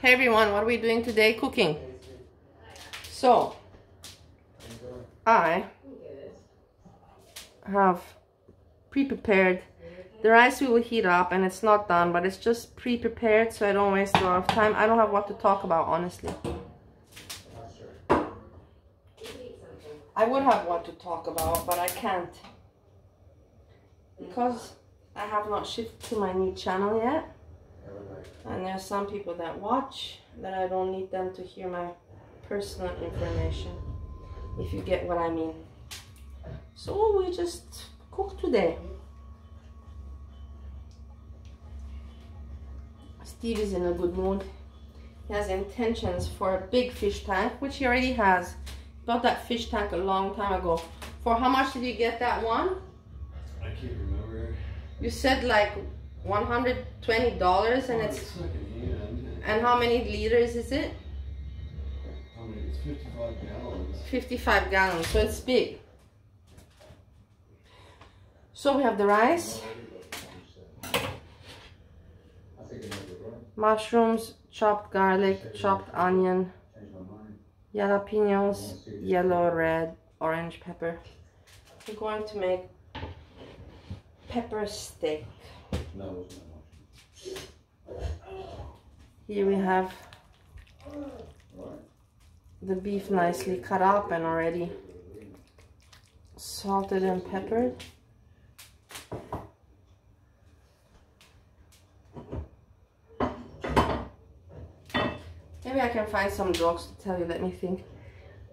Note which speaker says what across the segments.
Speaker 1: Hey everyone, what are we doing today? Cooking. So, I have pre-prepared. The rice we will heat up and it's not done, but it's just pre-prepared so I don't waste a lot of time. I don't have what to talk about, honestly. I would have what to talk about, but I can't. Because I have not shifted to my new channel yet. And there are some people that watch that I don't need them to hear my personal information, if you get what I mean. So we just cook today. Steve is in a good mood. He has intentions for a big fish tank, which he already has. He got that fish tank a long time ago. For how much did you get that one?
Speaker 2: I can't remember.
Speaker 1: You said like $120 and it's and how many liters is it?
Speaker 2: I mean, it's 55 gallons.
Speaker 1: 55 gallons, so it's big. So we have the rice, mushrooms, chopped garlic, chopped onion, jalapenos, yellow, red, orange pepper. We're going to make pepper steak. Here we have the beef nicely cut up and already salted and peppered. Maybe I can find some jokes to tell you. Let me think.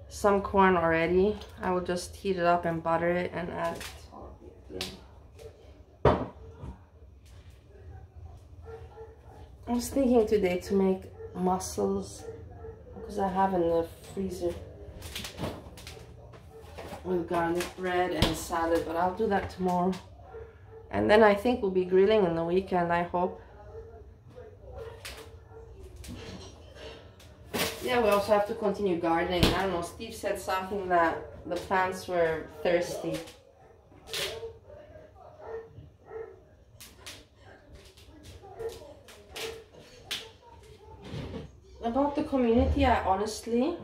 Speaker 1: Some corn already. I will just heat it up and butter it and add it. I was thinking today to make mussels because I have in the freezer with garlic bread and salad, but I'll do that tomorrow. And then I think we'll be grilling in the weekend, I hope. Yeah, we also have to continue gardening. I don't know, Steve said something that the plants were thirsty. About the community, I honestly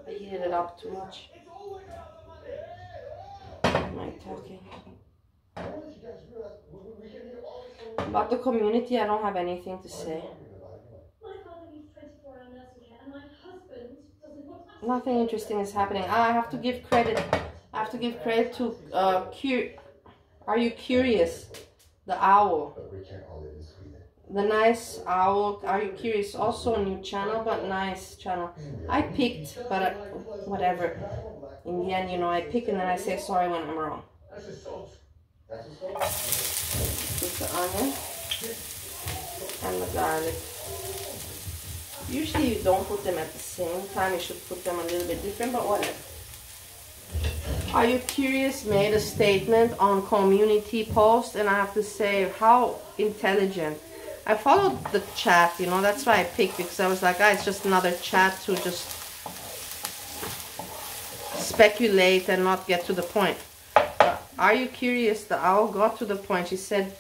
Speaker 1: heated it up too much. Am I talking? About the community, I don't have anything to say. Nothing interesting is happening. I have to give credit. I have to give credit to Are You Curious? The owl. The nice owl. Are You Curious? Also a new channel, but nice channel. I picked, but whatever. In the end, you know, I pick and then I say sorry when I'm wrong. With the onion and the garlic. Usually you don't put them at the same time. You should put them a little bit different, but whatever. Are You Curious made a statement on community post, and I have to say, how intelligent. I followed the chat, you know, that's why I picked, because I was like, ah, it's just another chat to just speculate and not get to the point. Are You Curious? The owl got to the point. She said,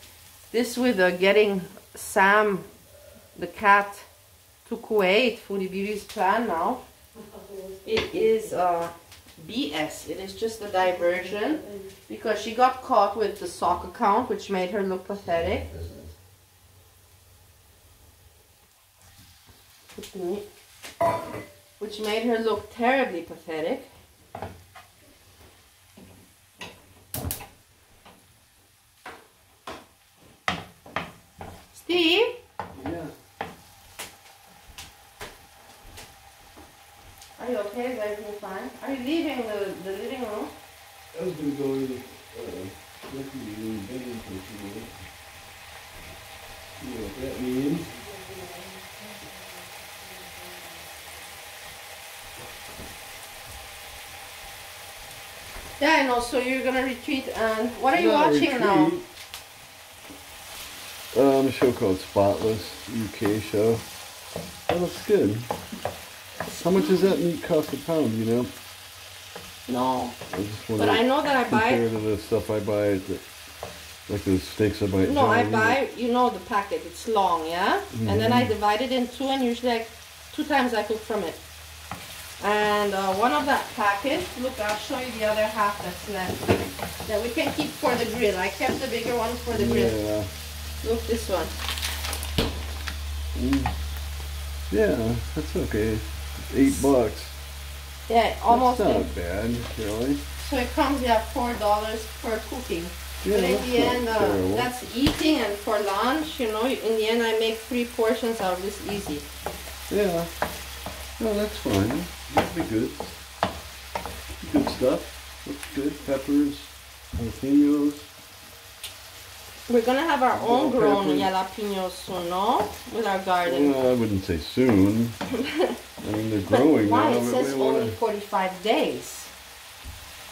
Speaker 1: this with getting Sam, the cat, to Kuwait, Foodie Beauty's plan now, it is BS. It is just a diversion, because she got caught with the sock account, which made her look pathetic. Which made her look terribly pathetic. Steve?
Speaker 2: Yeah.
Speaker 1: Are you okay? Is everything fine? Are you leaving the living room?
Speaker 2: I was going to go to the lucky room bedroom for a few minutes. You know what that means?
Speaker 1: Yeah, I know. So you're gonna retreat, and what are you watching now?
Speaker 2: A show called Spotless, UK show. That looks good. How much does that meat cost a pound, you know?
Speaker 1: No.
Speaker 2: I just
Speaker 1: but I know that I buy
Speaker 2: compared to the stuff I buy at the Like those steaks I buy at
Speaker 1: No, I
Speaker 2: Johnny's?
Speaker 1: buy, you know, the packet. It's long, yeah? And then I divide it in two, and usually 2 times I cook from it. And one of that packet, look, I'll show you the other half that's left. That we can keep for the grill. I kept the bigger one for the grill.
Speaker 2: Yeah.
Speaker 1: Look, this one.
Speaker 2: Yeah, that's okay. It's $8.
Speaker 1: Yeah, almost.
Speaker 2: That's not bad, really.
Speaker 1: So it comes, yeah, $4 per cooking.
Speaker 2: Yeah,
Speaker 1: but in the end,
Speaker 2: terrible.
Speaker 1: that's eating, and for lunch, you know, in the end I make 3 portions out of this easy.
Speaker 2: Yeah. No, that's fine. That'd be good. Good stuff. Looks good. Peppers, jalapenos.
Speaker 1: We're gonna have our own grown
Speaker 2: peppers.
Speaker 1: jalapenos soon, no? With our garden.
Speaker 2: Well, I wouldn't say soon. I mean, they're growing
Speaker 1: Why?
Speaker 2: now.
Speaker 1: It
Speaker 2: but
Speaker 1: says
Speaker 2: we
Speaker 1: only
Speaker 2: wanna...
Speaker 1: 45 days.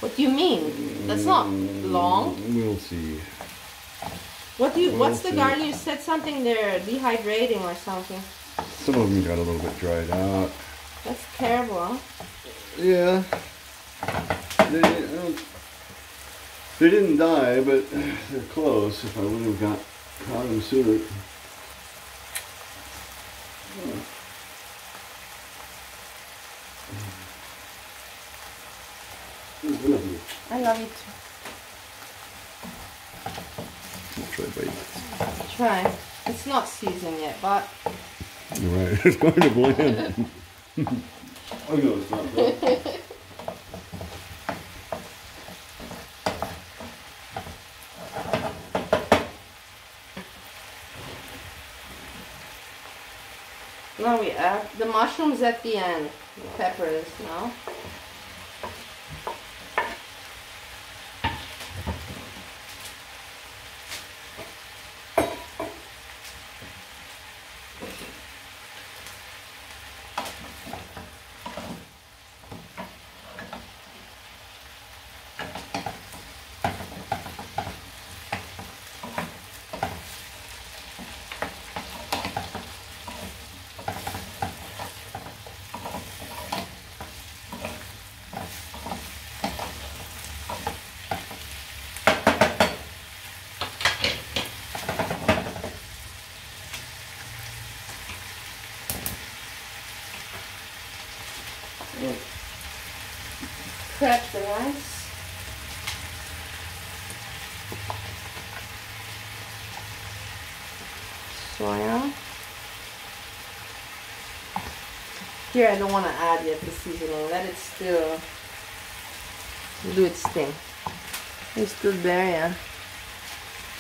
Speaker 1: What do you mean? That's not long.
Speaker 2: We'll see.
Speaker 1: What do you?
Speaker 2: We'll
Speaker 1: What's the
Speaker 2: see.
Speaker 1: garden? You said something there, dehydrating or something.
Speaker 2: Some of them got a little bit dried out.
Speaker 1: That's terrible, huh?
Speaker 2: Yeah. They didn't die, but they're close. If I would have caught them sooner.
Speaker 1: I love it too.
Speaker 2: Try bite.
Speaker 1: Try. It's not seasoned yet, but
Speaker 2: You're right. It's going to blend. Oh no, it's not. Though.
Speaker 1: now we add the mushrooms at the end. The peppers, no? Prep the rice. Soya. Here I don't want to add yet the seasoning. Let it still do its thing. It's still there, yeah.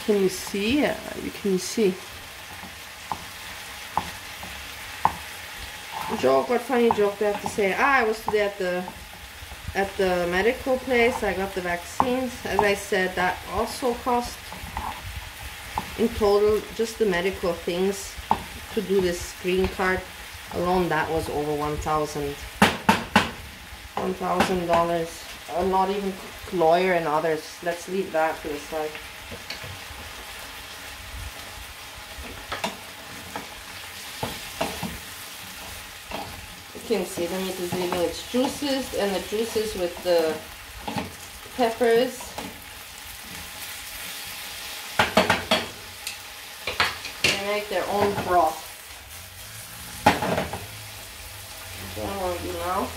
Speaker 1: Can you see? Yeah, you can see. Joke, what funny joke do I have to say? I was today at the medical place. I got the vaccines. As I said, that also cost in total, just the medical things to do this green card alone, that was over $1,000. Not even lawyer and others. Let's leave that to the side. You can see the meat is leaving its juices, and the juices with the peppers. They make their own broth. That's what I want to do now.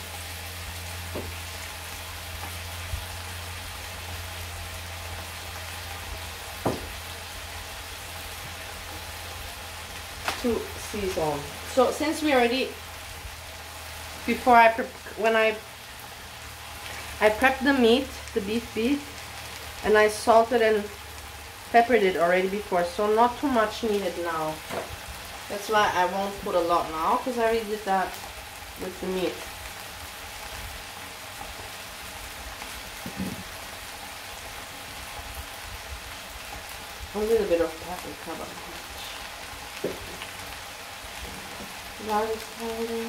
Speaker 1: To season. So since we already, before when I prepped the meat, the beef, and I salted and peppered it already before, so not too much needed now. That's why I won't put a lot now, because I already did that with the meat. A little bit of paprika, but garlic powder,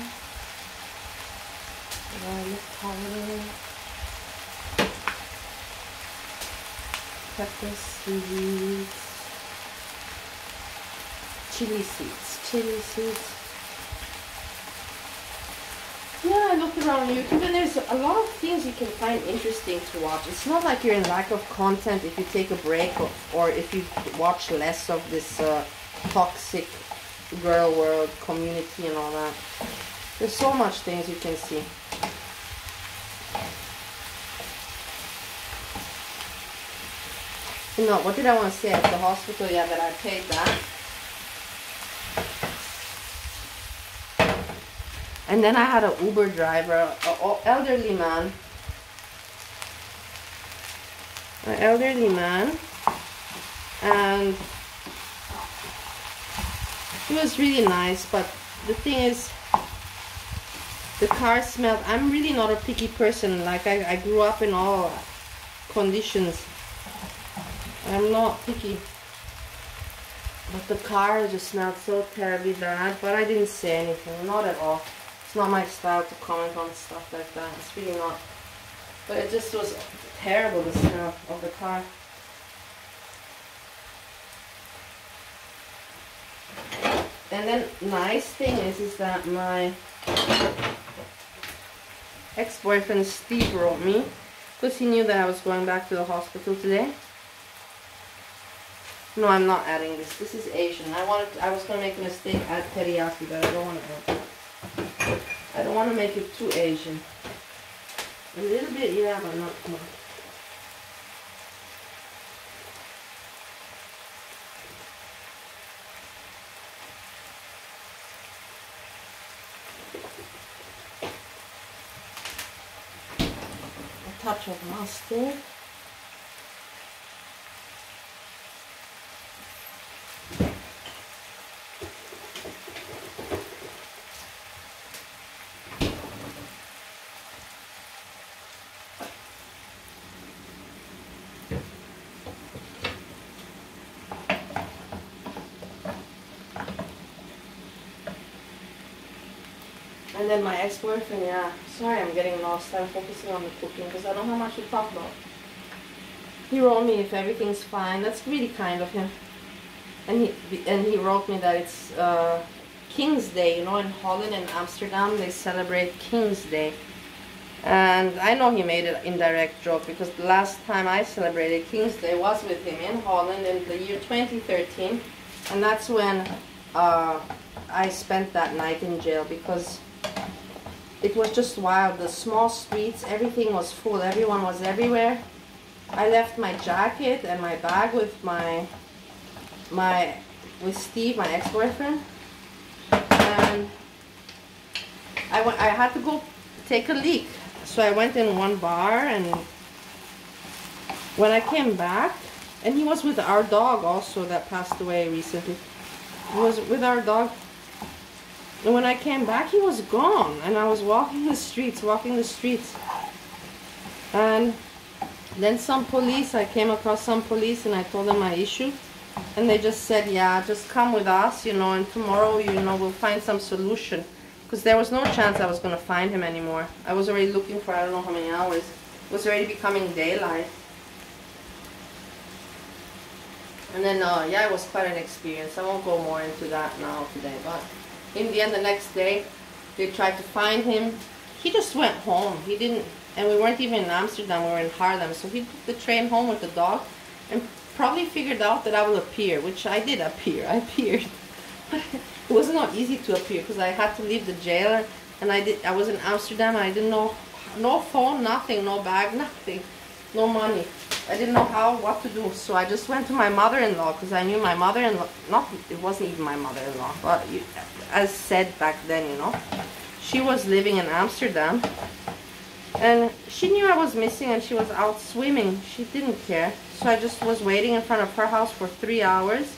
Speaker 1: pepper seeds, chili seeds. Yeah, look, around YouTube, and there's a lot of things you can find interesting to watch. It's not like you're in lack of content if you take a break, or if you watch less of this toxic girl world community and all that. There's so much things you can see. No, what did I want to say at the hospital? Yeah, that I paid that. And then I had an Uber driver, an elderly man. And he was really nice, but the thing is, the car smelled. I'm really not a picky person. Like, I grew up in all conditions. I'm not picky. But the car just smelled so terribly bad, but I didn't say anything, not at all. It's not my style to comment on stuff like that. It's really not. But it just was terrible, the smell of the car. And then nice thing is that my ex-boyfriend Steve wrote me, because he knew that I was going back to the hospital today. No, I'm not adding this. This is Asian. I was gonna make a mistake, add teriyaki, but I don't want to. I don't want to make it too Asian. A little bit, yeah, but not much. A touch of mustard. And then my ex-boyfriend, yeah, sorry I'm getting lost. I'm focusing on the cooking because I don't have much to talk about. He wrote me if everything's fine. That's really kind of him. And he wrote me that it's King's Day. You know, in Holland and Amsterdam they celebrate King's Day. And I know he made an indirect joke because the last time I celebrated King's Day was with him in Holland in the year 2013. And that's when I spent that night in jail because it was just wild. The small streets, everything was full. Everyone was everywhere. I left my jacket and my bag with with Steve, my ex-boyfriend, and I had to go take a leak. So I went in one bar, and when I came back, and he was with our dog also that passed away recently. He was with our dog. And when I came back, he was gone, and I was walking the streets. And then I came across some police, and I told them my issue. And they just said, yeah, just come with us, you know, and tomorrow, you know, we'll find some solution. Because there was no chance I was going to find him anymore. I was already looking for I don't know how many hours. It was already becoming daylight. And then, yeah, it was quite an experience. I won't go more into that now today, but in the end, the next day, they tried to find him. He just went home. He didn't, and we weren't even in Amsterdam, we were in Haarlem. So he took the train home with the dog and probably figured out that I will appear, which I did appear. I appeared. But it was not easy to appear because I had to leave the jail, and I was in Amsterdam, and I didn't know, no phone, nothing, no bag, nothing, no money. I didn't know what to do, so I just went to my mother-in-law because I knew my mother-in-law, it wasn't even my mother-in-law, but as said back then, you know, she was living in Amsterdam, and she knew I was missing, and she was out swimming. She didn't care, so I just was waiting in front of her house for 3 hours,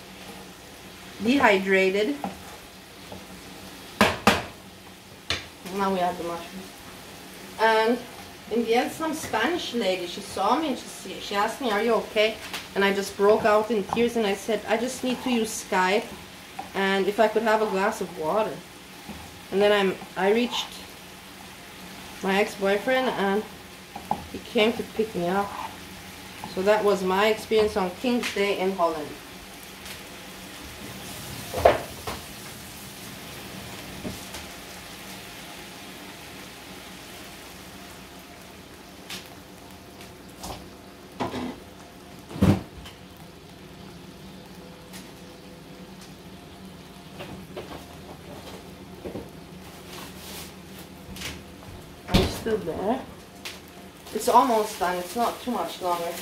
Speaker 1: dehydrated. Now we have the mushrooms, and in the end, some Spanish lady, she saw me and she asked me, are you okay? And I just broke out in tears, and I said, I just need to use Skype, and if I could have a glass of water. And then I reached my ex-boyfriend, and he came to pick me up. So that was my experience on King's Day in Holland. still there. It's almost done. It's not too much longer.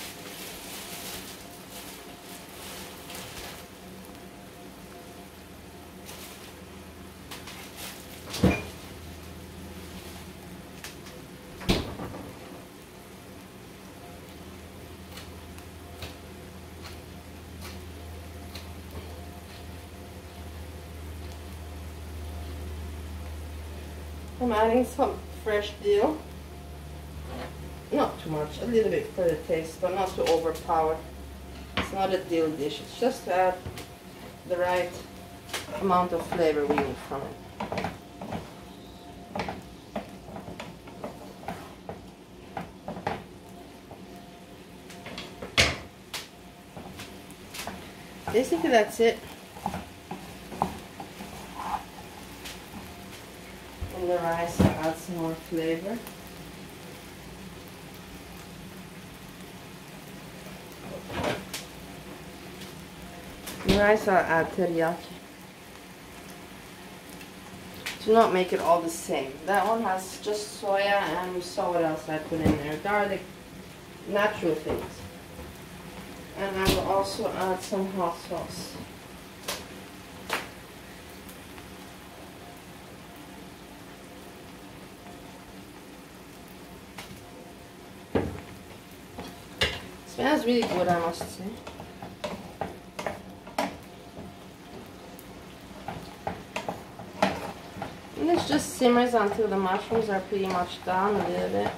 Speaker 1: I'm adding some fresh dill. Not too much, a little bit for the taste, but not to overpower. It's not a dill dish, it's just to add the right amount of flavor we need from it. Basically, that's it. And the rice will add some more flavor. The rice I'll add teriyaki. Do not make it all the same. That one has just soya, and you saw what else I put in there. Garlic, natural things. And I will also add some hot sauce. Smells really good, I must say. And this just simmers until the mushrooms are pretty much done a little bit.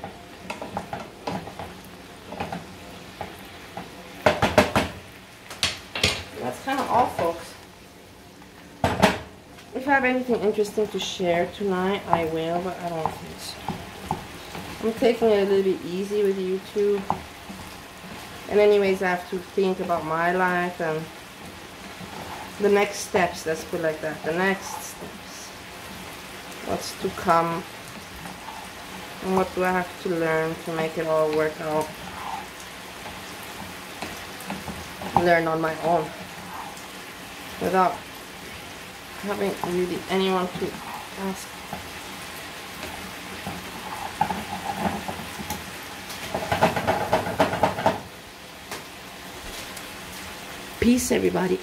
Speaker 1: That's kind of all, folks. If I have anything interesting to share tonight, I will, but I don't think so. I'm taking it a little bit easy with YouTube. And anyways, I have to think about my life and the next steps, let's put it like that. The next steps. What's to come. And what do I have to learn to make it all work out. Learn on my own. Without having really anyone to ask. Peace, everybody.